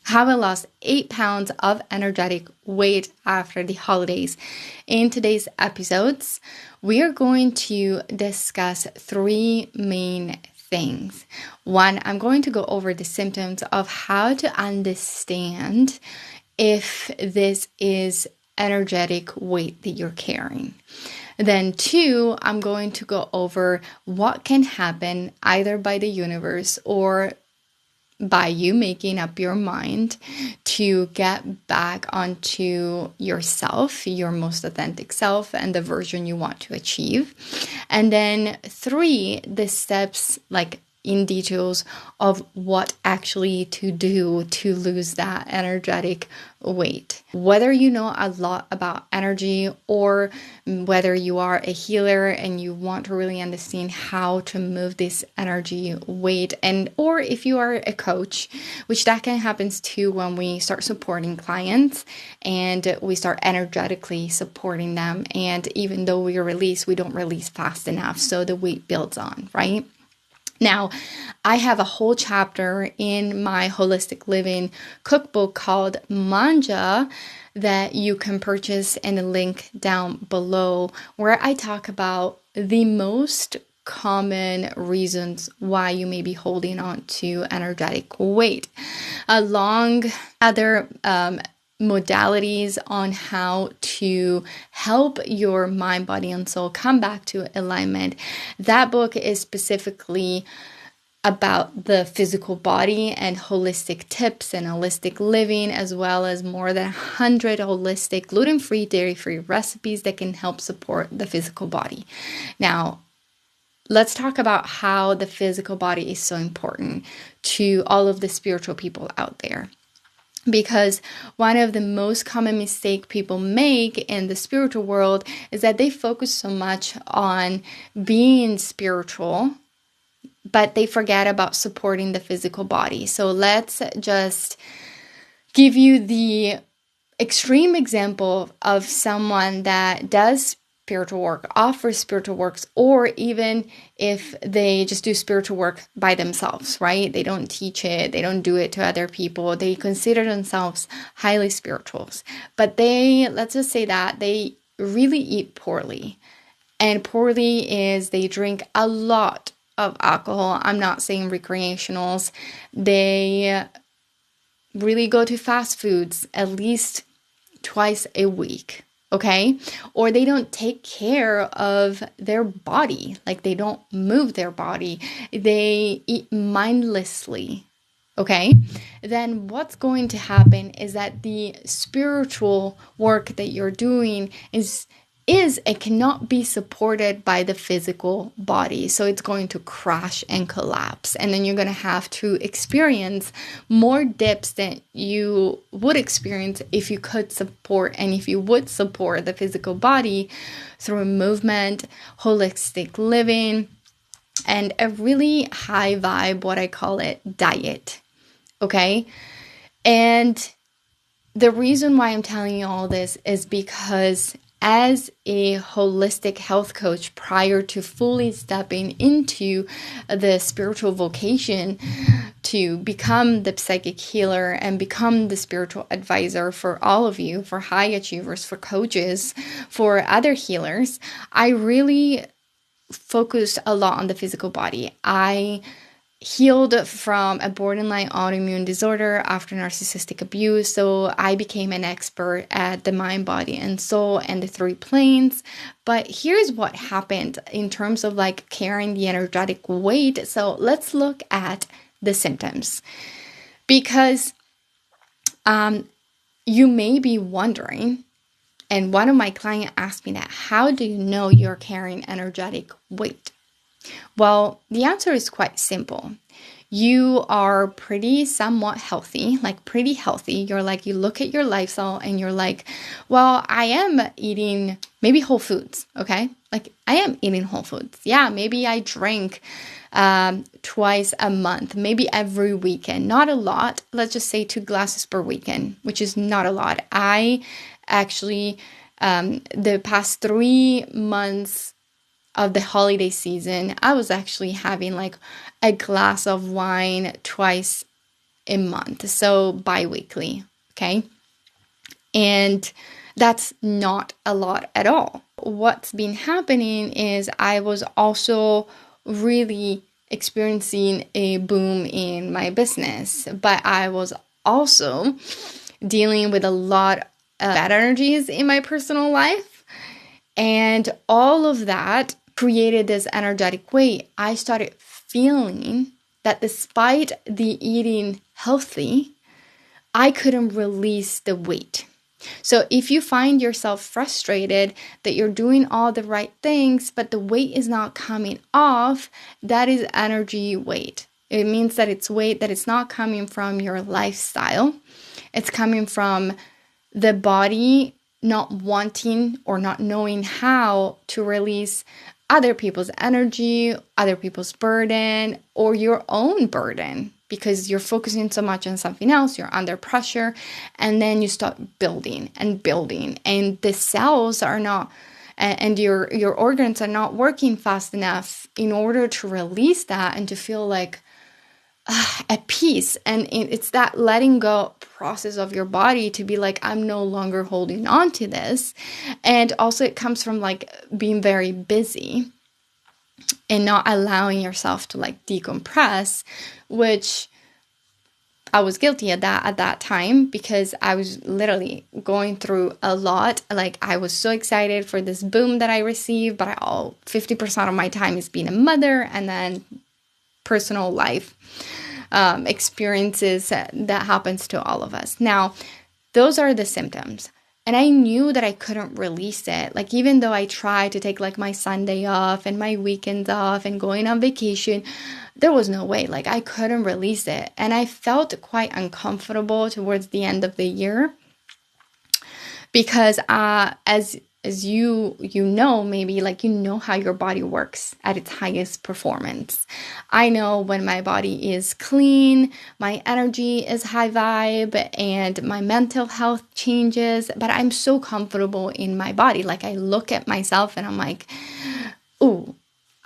haven't lost 8 pounds of energetic weight after the holidays. In today's episodes, we are going to discuss 3 main things. 1, I'm going to go over the symptoms of how to understand if this is energetic weight that you're carrying. Then 2, I'm going to go over what can happen either by the universe or by you making up your mind to get back onto yourself, your most authentic self, and the version you want to achieve. And then 3, the steps, like in details of what actually to do to lose that energetic weight. Whether you know a lot about energy or whether you are a healer and you want to really understand how to move this energy weight, and or if you are a coach, which that can happen too when we start supporting clients and we start energetically supporting them, and even though we don't release fast enough, so the weight builds on, right? Now, I have a whole chapter in my holistic living cookbook called Manja that you can purchase in a link down below, where I talk about the most common reasons why you may be holding on to energetic weight, along other modalities on how to help your mind, body, and soul come back to alignment. That book is specifically about the physical body and holistic tips and holistic living, as well as more than 100 holistic, gluten-free, dairy-free recipes that can help support the physical body. Now, let's talk about how the physical body is so important to all of the spiritual people out there. Because one of the most common mistakes people make in the spiritual world is that they focus so much on being spiritual, but they forget about supporting the physical body. So let's just give you the extreme example of someone that does spiritual work, offers spiritual works, or even if they just do spiritual work by themselves, right? They don't teach it, they don't do it to other people. They consider themselves highly spirituals, but let's just say that they really eat poorly. And poorly is they drink a lot of alcohol. I'm not saying recreationals. They really go to fast foods at least twice a week. Okay? Or they don't take care of their body. Like they don't move their body. They eat mindlessly. Okay? Then what's going to happen is that the spiritual work that you're doing it cannot be supported by the physical body. So it's going to crash and collapse. And then you're going to have to experience more dips than you would experience if you could support, and if you would support the physical body through movement, holistic living, and a really high vibe, what I call it, diet. Okay? And the reason why I'm telling you all this is because as a holistic health coach, prior to fully stepping into the spiritual vocation to become the psychic healer and become the spiritual advisor for all of you, for high achievers, for coaches, for other healers, I really focused a lot on the physical body. I healed from a borderline autoimmune disorder after narcissistic abuse. So I became an expert at the mind, body, and soul and the 3 planes. But here's what happened in terms of like carrying the energetic weight. So let's look at the symptoms, because you may be wondering, and one of my clients asked me that, how do you know you're carrying energetic weight? Well, the answer is quite simple. You are somewhat healthy, like pretty healthy. You look at your lifestyle and you're like, well, I am eating maybe whole foods, okay? Like I am eating whole foods. Yeah, maybe I drink twice a month, maybe every weekend. Not a lot. Let's just say 2 glasses per weekend, which is not a lot. I actually, the past 3 months of the holiday season, I was actually having like a glass of wine twice a month, so bi-weekly, okay? And that's not a lot at all. What's been happening is I was also really experiencing a boom in my business, but I was also dealing with a lot of bad energies in my personal life. And all of that created this energetic weight. I started feeling that despite the eating healthy, I couldn't release the weight. So if you find yourself frustrated that you're doing all the right things, but the weight is not coming off, that is energy weight. It means that it's weight that is not coming from your lifestyle. It's coming from the body not wanting or not knowing how to release other people's energy, other people's burden, or your own burden, because you're focusing so much on something else, you're under pressure, and then you start building, and the cells are not, and your organs are not working fast enough in order to release that and to feel like at peace. And it's that letting go process of your body to be like, I'm no longer holding on to this. And also it comes from like being very busy and not allowing yourself to like decompress, which I was guilty of that at that time, because I was literally going through a lot. Like, I was so excited for this boom that I received, but 50% of my time is being a mother, and then personal life experiences that happens to all of us. Now, those are the symptoms. And I knew that I couldn't release it. Like, even though I tried to take like my Sunday off and my weekends off and going on vacation, there was no way. Like, I couldn't release it. And I felt quite uncomfortable towards the end of the year, because as you know, maybe like, you know how your body works at its highest performance. I know when my body is clean, my energy is high vibe, and my mental health changes, but I'm so comfortable in my body. Like, I look at myself and I'm like, ooh,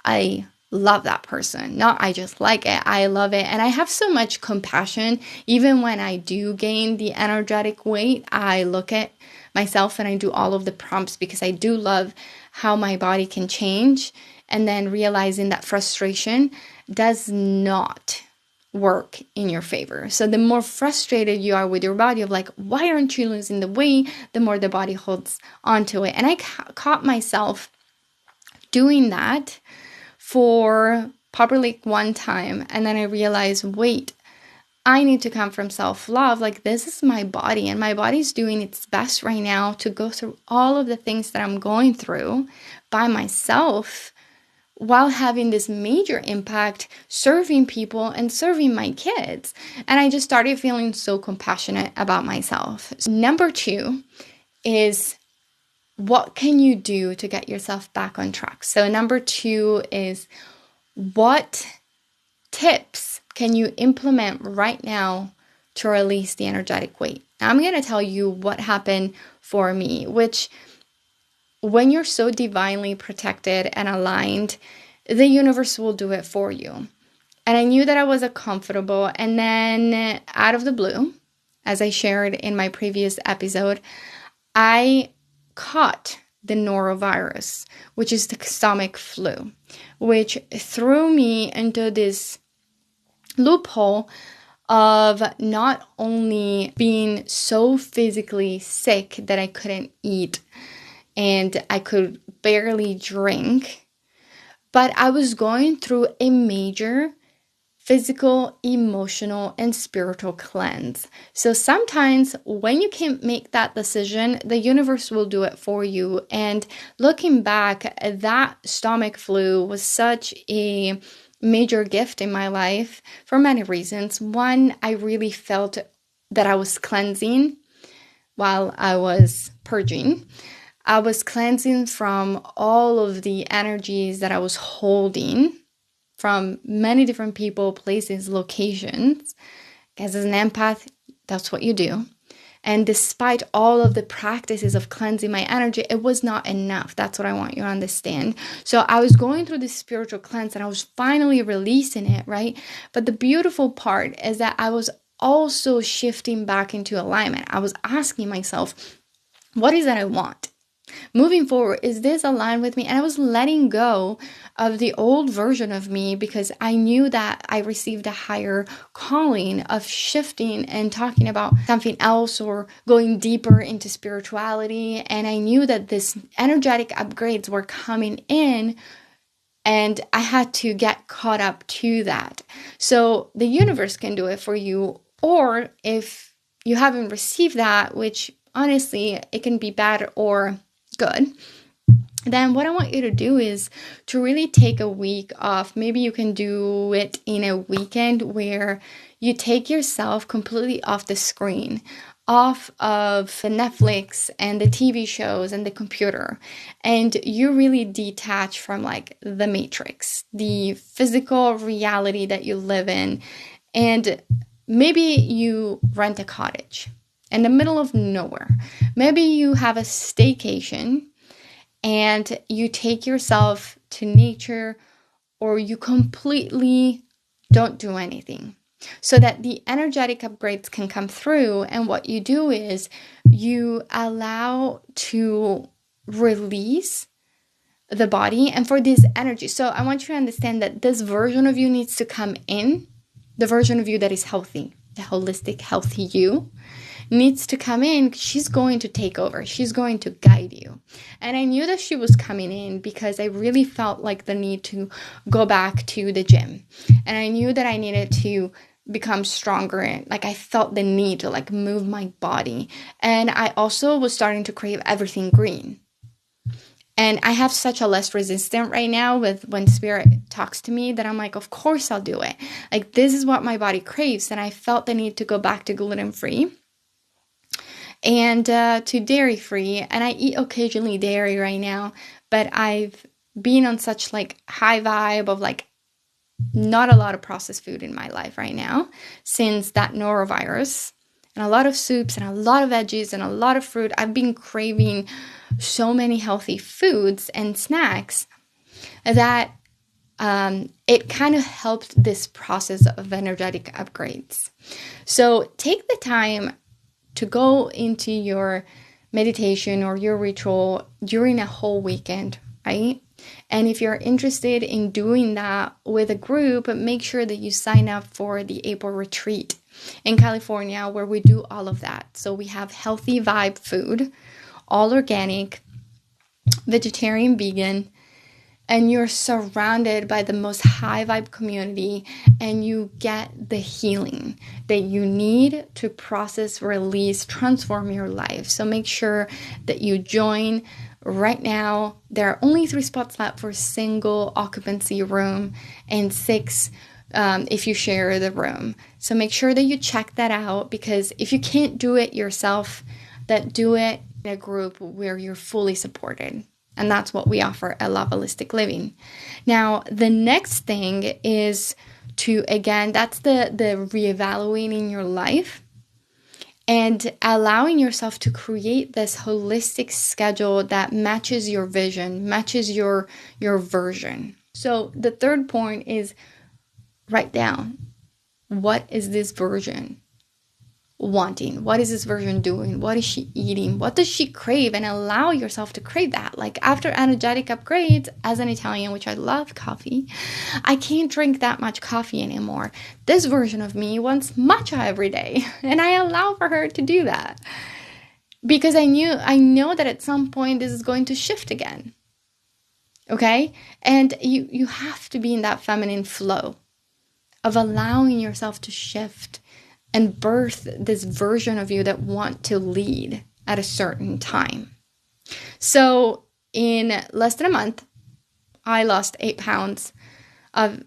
I love that person. Not I just like it, I love it. And I have so much compassion. Even when I do gain the energetic weight, I look at myself and I do all of the prompts, because I do love how my body can change, and then realizing that frustration does not work in your favor. So the more frustrated you are with your body of like, why aren't you losing the weight, the more the body holds onto it. And I caught myself doing that for probably like one time, and then I realized, wait, I need to come from self-love. Like, this is my body, and my body's doing its best right now to go through all of the things that I'm going through by myself, while having this major impact serving people and serving my kids. And I just started feeling so compassionate about myself. So number 2 is, what can you do to get yourself back on track? So number 2 is, what tips can you implement right now to release the energetic weight? Now, I'm going to tell you what happened for me, which, when you're so divinely protected and aligned, the universe will do it for you. And I knew that I was uncomfortable. And then out of the blue, as I shared in my previous episode, I caught the norovirus, which is the stomach flu, which threw me into this loophole of not only being so physically sick that I couldn't eat and I could barely drink, but I was going through a major physical, emotional, and spiritual cleanse. So sometimes when you can't make that decision, the universe will do it for you. And looking back, that stomach flu was such a major gift in my life for many reasons. One, I really felt that I was cleansing while I was purging. I was cleansing from all of the energies that I was holding from many different people, places, locations. As an empath, that's what you do. And despite all of the practices of cleansing my energy, it was not enough. That's what I want you to understand. So I was going through this spiritual cleanse and I was finally releasing it, right? But the beautiful part is that I was also shifting back into alignment. I was asking myself, what is it I want? Moving forward, is this aligned with me? And I was letting go of the old version of me because I knew that I received a higher calling of shifting and talking about something else or going deeper into spirituality. And I knew that this energetic upgrades were coming in and I had to get caught up to that. So the universe can do it for you. Or if you haven't received that, which honestly, it can be bad or good, then what I want you to do is to really take a week off. Maybe you can do it in a weekend where you take yourself completely off the screen, off of the Netflix and the TV shows and the computer, and you really detach from like the matrix, the physical reality that you live in. And maybe you rent a cottage in the middle of nowhere. Maybe you have a staycation and you take yourself to nature, or you completely don't do anything so that the energetic upgrades can come through. And what you do is you allow to release the body and for this energy. So I want you to understand that this version of you needs to come in, the version of you that is healthy, the holistic, healthy you needs to come in. She's going to take over. She's going to guide you. And I knew that she was coming in because I really felt like the need to go back to the gym. And I knew that I needed to become stronger. And like I felt the need to like move my body. And I also was starting to crave everything green. And I have such a less resistant right now with when spirit talks to me that I'm like, of course I'll do it. Like this is what my body craves. And I felt the need to go back to gluten-free and to dairy-free. And I eat occasionally dairy right now, but I've been on such like high vibe of like not a lot of processed food in my life right now since that norovirus, and a lot of soups and a lot of veggies and a lot of fruit. I've been craving so many healthy foods and snacks that it kind of helped this process of energetic upgrades. So take the time to go into your meditation or your ritual during a whole weekend, right? And if you're interested in doing that with a group, make sure that you sign up for the April retreat in California where we do all of that. So we have healthy vibe food, all organic, vegetarian, vegan, and you're surrounded by the most high vibe community, and you get the healing that you need to process, release, transform your life. So make sure that you join right now. There are only 3 spots left for a single occupancy room and 6 if you share the room. So make sure that you check that out, because if you can't do it yourself, that do it in a group where you're fully supported. And that's what we offer at Love Holistic Living. Now, the next thing is to, again, that's the reevaluating your life and allowing yourself to create this holistic schedule that matches your vision, matches your version. So the third point is write down, what is this version wanting? What is this version doing? What is she eating? What does she crave? And allow yourself to crave that. Like after energetic upgrades, as an Italian, which I love coffee, I can't drink that much coffee anymore. This version of me wants matcha every day, and I allow for her to do that because I know that at some point this is going to shift again. Okay? And you have to be in that feminine flow of allowing yourself to shift and birth this version of you that want to lead at a certain time. So in less than a month, I lost 8 pounds of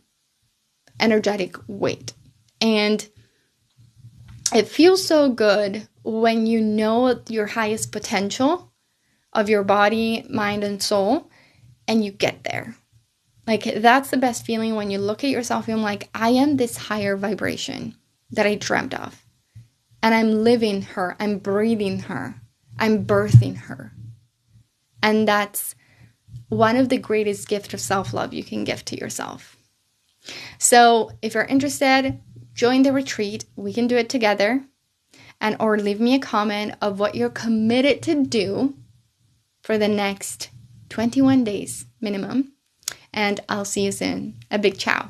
energetic weight. And it feels so good when you know your highest potential of your body, mind, and soul, and you get there. Like that's the best feeling when you look at yourself and I'm like, I am this higher vibration that I dreamt of. And I'm living her. I'm breathing her. I'm birthing her. And that's one of the greatest gifts of self-love you can give to yourself. So if you're interested, join the retreat. We can do it together. And or leave me a comment of what you're committed to do for the next 21 days minimum. And I'll see you soon. A big ciao.